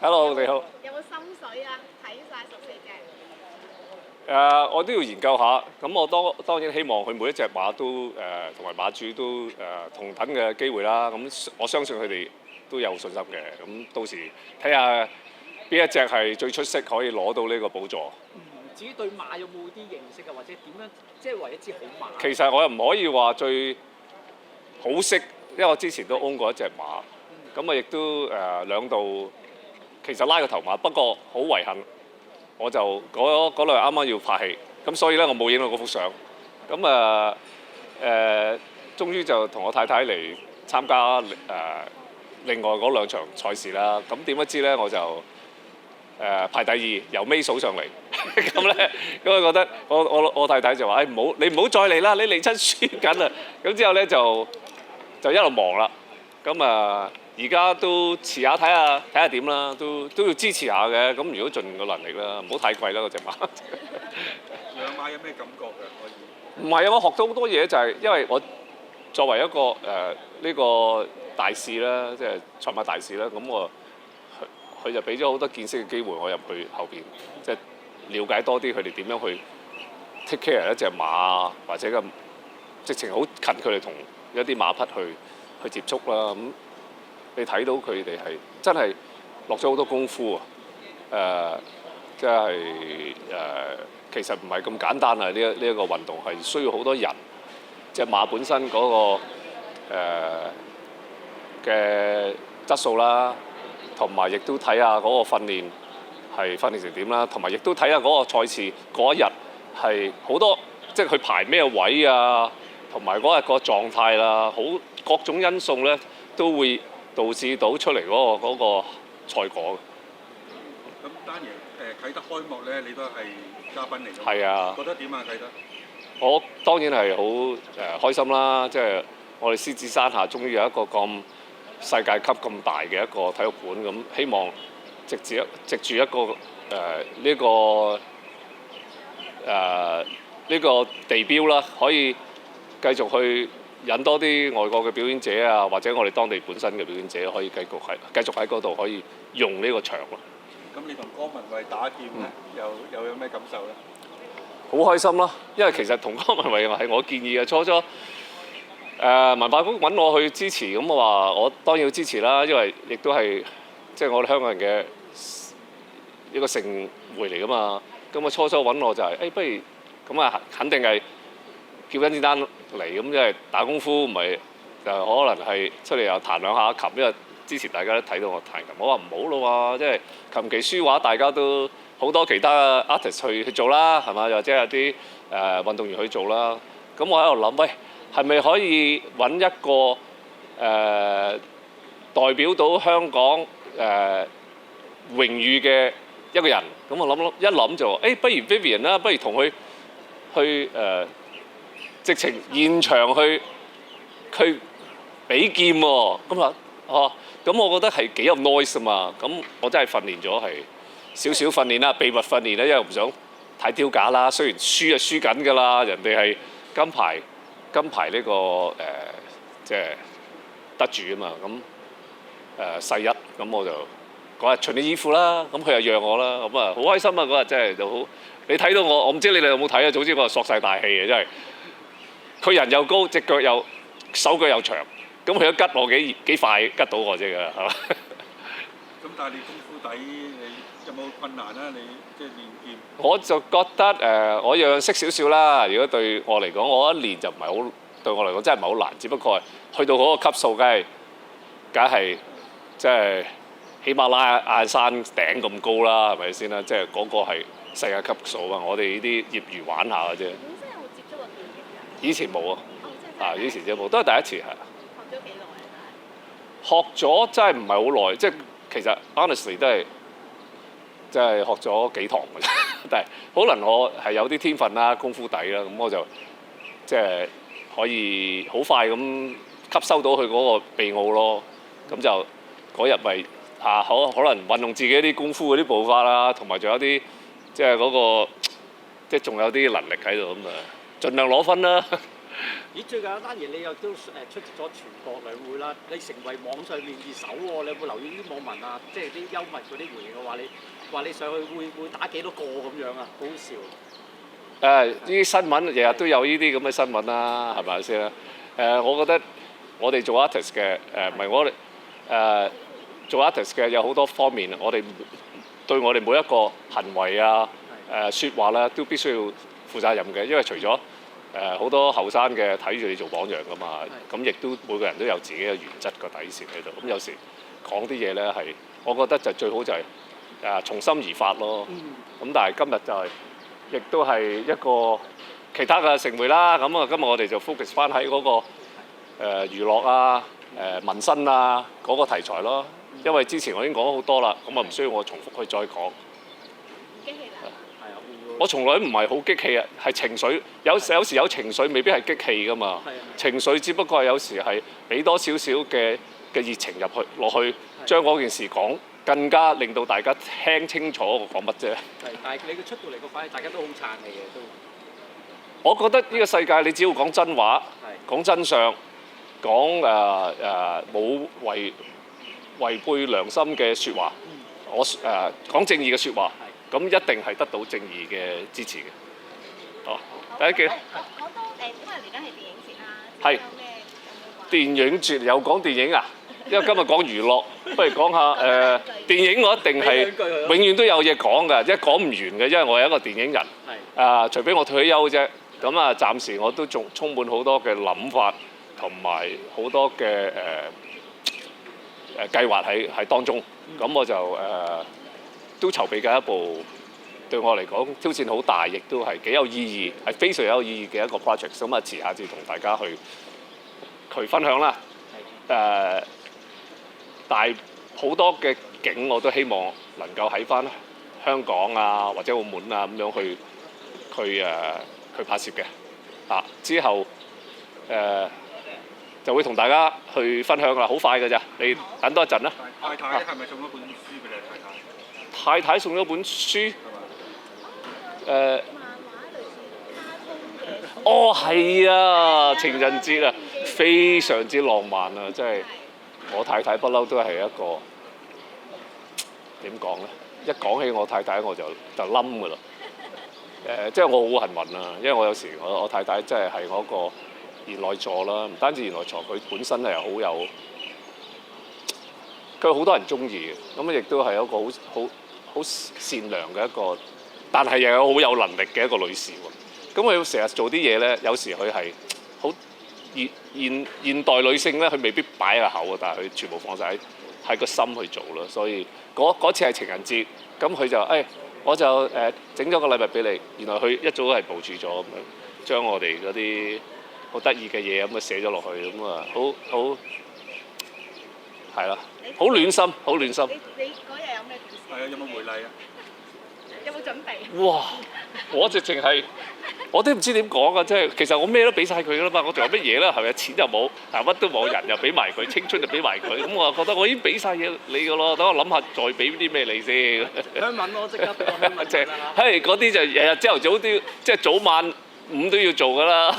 Hello，你好。有冇心水啊？睇晒14隻。我都要研究下。咁我當然希望佢每一隻馬都同埋馬主都同等嘅機會啦。咁我相信佢哋都有信心嘅。咁到時睇下邊一隻係最出色，可以攞到呢個寶座。至於對馬有冇啲認識啊，或者點樣即係為一支好馬？其實我又唔可以話最好識，因為我之前都 own 過一隻馬，咁亦都兩度其實拉過頭馬，不過好遺憾，我就嗰兩日啱啱要拍戲，咁所以咧我冇影到嗰幅相，咁終於就同我太太嚟參加另外嗰兩場賽事啦，咁點不知咧我就排第2，由尾數上嚟，咁咧，咁我覺得我太太就話：你唔好再嚟啦，你嚟親輸緊啦。咁之後咧就一路忙啦。咁而家都遲下睇下點啦，都要支持下嘅。咁如果盡個能力啦，唔好太貴啦嗰隻馬。養馬有咩感覺㗎？可以？唔係啊，我學到好多嘢就係因為我作為一個呢個大使啦，即係賽馬大使啦，咁佢就俾咗好多見識嘅機會我入去後邊，即係了解多啲佢哋點樣去 take care 一隻馬，或者咁直情好近佢哋同一啲馬匹去接觸啦。咁你睇到佢哋係真係落咗好多功夫啊！即係其實唔係咁簡單啊！呢一個運動係需要好多人，隻馬本身嗰個嘅質素啦。同埋亦都睇下嗰個訓練成點啦，同埋亦都睇下嗰個賽事嗰一日係好多，即係佢排咩位啊，同埋嗰日個狀態啦，好各種因素咧都會導致到出嚟嗰個賽果。咁丹爺啟德開幕咧，你都係嘉賓嚟㗎。係啊。覺得點啊？啟德？我當然係好開心啦，即係我哋獅子山下終於有一個咁世界級咁大嘅一個體育館，咁希望藉住一個呢個地標啦，可以繼續去引多啲外國嘅表演者啊，或者我哋當地本身嘅表演者可以繼續喺嗰度可以用呢個場咯。咁你同江文慧打劍咧，又有咩感受咧？好開心啦，因為其實同江文慧係我建議嘅，初文化局揾我去支持，咁我話我當然要支持啦，因為亦都係即係我哋香港人嘅一個盛會嚟㗎嘛。咁我初揾我就係、不如咁啊，肯定係叫甄子丹嚟，咁即係打功夫，唔係就可能係出嚟又彈兩下琴，因為之前大家都睇到我彈琴，我話唔好咯喎，即係琴棋書畫大家都好多其他 artist 去做啦，係嘛？又或者有啲運動員去做啦。咁我喺度諗，喂，係咪可以揾一個代表到香港榮譽嘅一個人？咁我一諗就不如 Vivian 啦，不如同佢去直情現場去比劍喎。咁我覺得係幾有 noise 啊嘛。咁我真係訓練咗係少少訓練啦，秘密訓練啦，因為唔想太丟架啦。雖然輸就輸緊㗎啦，人哋係金牌呢個即係得主啊嘛。咁世一，咁我就嗰日循你依附啦。咁佢又讓我啦。咁好開心啊！嗰日真係就好。你睇到我唔知你哋有冇睇啊？總之我係索晒大氣嘅，真係。佢人又高，隻腳又手腳又長，咁佢都吉我幾快吉到我啫㗎，係嘛？咁但係你功夫底，你有冇困難啊？你即係練劍。我就覺得我樣識少少啦。如果對我嚟講，我一練就唔係好，對我嚟講真係唔係好難。只不過係去到嗰個級數，梗係即係喜馬拉雅山頂咁高啦，係咪先啦？即係嗰個係世界級數啊！我哋呢啲業餘玩下嘅啫。本身有冇接觸過劍嘅？以前冇啊。以前啫冇，都係第一次係。學咗幾耐啊？學咗真係唔係好耐，即係其實 honestly 都係即係學咗幾堂嘅啫。但係可能我係有啲天分啦、功夫底啦，咁我就即係可以好快咁吸收到佢嗰個秘奧咯。咁就嗰日咪可能運用自己啲功夫嗰啲步伐啦，同埋仲有啲即係嗰個即係仲有啲能力喺度咁啊，盡量攞分啦。咦，最近有單嘢你又都出席咗全國兩會啦，你成為網上面熱搜喎，你有冇留意啲網民啊？即係啲幽默嗰啲回應嘅話你上去會打幾多個咁樣啊？好好笑。呢啲新聞日日都有呢啲咁嘅新聞啦，係咪先？我覺得我哋做 artist 嘅唔係我哋做 artist 嘅有好多方面，我哋對我哋每一個行為啊説話啦，都必須要負責任嘅，因為除咗好多後生嘅睇住你做榜樣㗎嘛，咁亦都每個人都有自己嘅原則個底線喺度。咁有時講啲嘢咧係，我覺得就最好就係從心而發咯。咁但係今日就係、亦都係一個其他嘅盛會啦。咁啊，今日我哋就 focus 翻喺嗰個娛樂啊、民生啊嗰個題材咯。因為之前我已經講咗好多啦，咁啊唔需要我重複去再講。激氣啦！我從來唔係好激氣啊，係情緒。有時有情緒未必係激氣㗎嘛。情緒只不過係有時係俾多少少嘅熱情落去，將嗰件事講更加令到大家聽清楚我講乜啫。但係你嘅出到嚟個反應，大家都好撐你嘅都。我覺得呢個世界你只要講真話，講真相，講冇違背良心嘅説話，我講正義嘅説話。咁一定係得到正義嘅支持嘅。好，第一句。我都因為嚟緊係電影節啦，係有咩電影節有講電影啊？因為今日講娛樂，不如講下電影。我一定係永遠都有嘢講㗎，即係講唔完嘅，因為我係一個電影人。除非我退休啫。咁啊，暫時我都仲充滿好多嘅諗法，同埋好多嘅計劃喺當中。咁我就都籌備緊一部對我嚟講挑戰好大，亦都係幾有意義，係非常有意義嘅一個 project。咁啊，遲下至同大家去分享啦。但係好多嘅景我都希望能夠喺翻香港啊或者澳門啊咁樣去拍攝嘅。之後就會同大家去分享啦，好快㗎咋，你等多一陣啦。太太係咪送咗本書俾你太太？太太送咗本書，漫畫類似卡通嘅。哦係啊，情人節啊，非常之浪漫啊，真係我太太不嬲都係一個點講咧？一講起我太太我就冧㗎啦。即係我好幸運啊，因為我有時我太太真係我個賢內助啦，唔單止賢內助，佢本身係好有，佢好多人中意嘅，咁亦都係一個好善良嘅一個，但係又有好有能力嘅一個女士喎。咁佢成日做啲嘢咧，有時佢係好現代女性咧，佢未必擺個口啊，但係佢全部放晒喺個心去做咯。所以嗰次係情人節，咁佢就我就整咗個禮物俾你。原來佢一早係部署咗咁樣，將我哋嗰啲好得意嘅嘢咁啊寫咗落去，咁啊好係啦，好暖心，好暖心。你嗰日有咩故事？係啊，有冇回禮啊？有冇準備？哇！我直情係我都唔知點講啊！即係其實我咩都俾晒佢㗎啦嘛，我仲有乜嘢啦？係咪？錢又冇，乜都冇，人又俾埋佢，青春就俾埋佢。咁我覺得我已經俾晒嘢你㗎咯，等我諗下再俾啲咩你先。香吻咯，即刻俾個香吻。即係嗰啲就日日朝頭早都要，即係早晚午都要做㗎啦。